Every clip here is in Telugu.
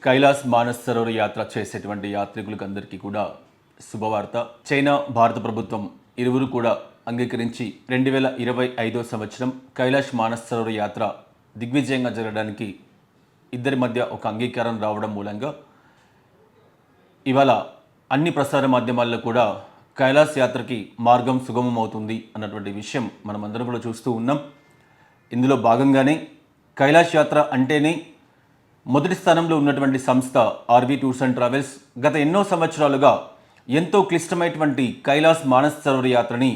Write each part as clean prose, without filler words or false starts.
కైలాస్ మానస్ సరోవర్ యాత్ర చేసేటువంటి యాత్రికులకు అందరికీ కూడా శుభవార్త. చైనా భారత ప్రభుత్వం ఇరువురు కూడా అంగీకరించి 2025 సంవత్సరం కైలాష్ మానస్ సరోవర్ యాత్ర దిగ్విజయంగా జరగడానికి ఇద్దరి మధ్య ఒక అంగీకారం రావడం మూలంగా ఇవాళ అన్ని ప్రసార మాధ్యమాల్లో కూడా కైలాస్ యాత్రకి మార్గం సుగమం అవుతుంది అన్నటువంటి విషయం మనమందరం కూడా చూస్తూ ఉన్నాం. ఇందులో భాగంగానే కైలాష్ యాత్ర అంటేనే మొదటి స్థానంలో ఉన్నటువంటి సంస్థ ఆర్వీ టూర్స్ అండ్ ట్రావెల్స్ గత ఎన్నో సంవత్సరాలుగా ఎంతో క్లిష్టమైనటువంటి కైలాస్ మానస్ సరోవర్ యాత్రని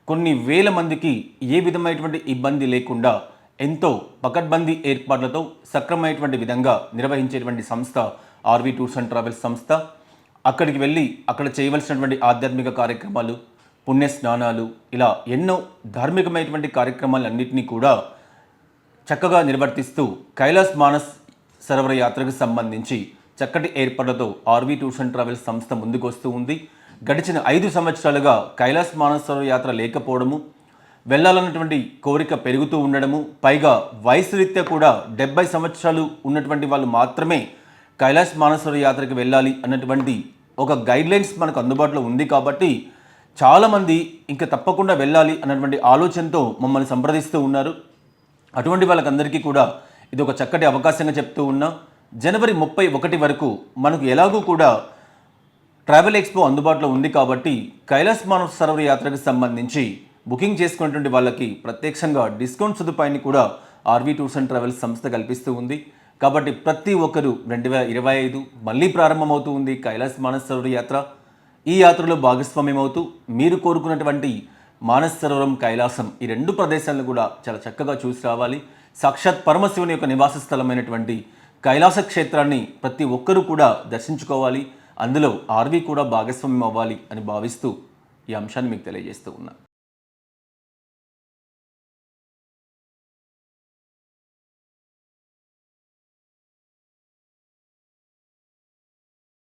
కొన్ని వేల మందికి ఏ విధమైనటువంటి ఇబ్బంది లేకుండా ఎంతో పకడ్బందీ ఏర్పాట్లతో సక్రమమైనటువంటి విధంగా నిర్వహించేటువంటి సంస్థ ఆర్వీ టూర్స్ అండ్ ట్రావెల్స్ సంస్థ. అక్కడికి వెళ్ళి అక్కడ చేయవలసినటువంటి ఆధ్యాత్మిక కార్యక్రమాలు, పుణ్య స్నానాలు, ఇలా ఎన్నో ధార్మికమైనటువంటి కార్యక్రమాలన్నింటినీ కూడా చక్కగా నిర్వర్తిస్తూ కైలాస్ మానస్ సరోవర్ యాత్రకు సంబంధించి చక్కటి ఏర్పాట్లతో ఆర్వీ టూర్స్ అండ్ ట్రావెల్స్ సంస్థ ముందుకు వస్తూ ఉంది. గడిచిన 5 సంవత్సరాలుగా కైలాస్ మానస్ సరోవర్ యాత్ర లేకపోవడము, వెళ్ళాలన్నటువంటి కోరిక పెరుగుతూ ఉండడము, పైగా వయసు రీత్యా కూడా 70 సంవత్సరాలు ఉన్నటువంటి వాళ్ళు మాత్రమే కైలాస్ మానస్ సరోవర్ యాత్రకు వెళ్ళాలి అన్నటువంటి ఒక గైడ్లైన్స్ మనకు అందుబాటులో ఉంది. కాబట్టి చాలామంది ఇంకా తప్పకుండా వెళ్ళాలి అన్నటువంటి ఆలోచనతో మమ్మల్ని సంప్రదిస్తూ ఉన్నారు. అటువంటి వాళ్ళకందరికీ కూడా ఇది ఒక చక్కటి అవకాశంగా చెప్తూ ఉన్నా. జనవరి 31 వరకు మనకు ఎలాగూ కూడా ట్రావెల్ ఎక్స్పో అందుబాటులో ఉంది. కాబట్టి కైలాస్ మానస్ సరోవర్ యాత్రకు సంబంధించి బుకింగ్ చేసుకున్నటువంటి వాళ్ళకి ప్రత్యక్షంగా డిస్కౌంట్ సదుపాయాన్ని కూడా ఆర్వీ టూర్స్ అండ్ ట్రావెల్స్ సంస్థ కల్పిస్తూ ఉంది. కాబట్టి ప్రతి ఒక్కరూ 2025 మళ్ళీ ప్రారంభమవుతూ ఉంది కైలాస్ మానస్ సరోవర్ యాత్ర. ఈ యాత్రలో భాగస్వామ్యమవుతూ మీరు కోరుకున్నటువంటి మానస్ సరోవరం, కైలాసం ఈ 2 ప్రదేశాలను కూడా చాలా చక్కగా చూసి రావాలి. సాక్షాత్ పరమశివుని యొక్క నివాస స్థలమైనటువంటి కైలాస క్షేత్రాన్ని ప్రతి ఒక్కరూ కూడా దర్శించుకోవాలి. అందులో ఆర్వీ కూడా భాగస్వామ్యం అవ్వాలి అని భావిస్తూ ఈ అంశాన్ని మీకు తెలియజేస్తూ ఉన్నా.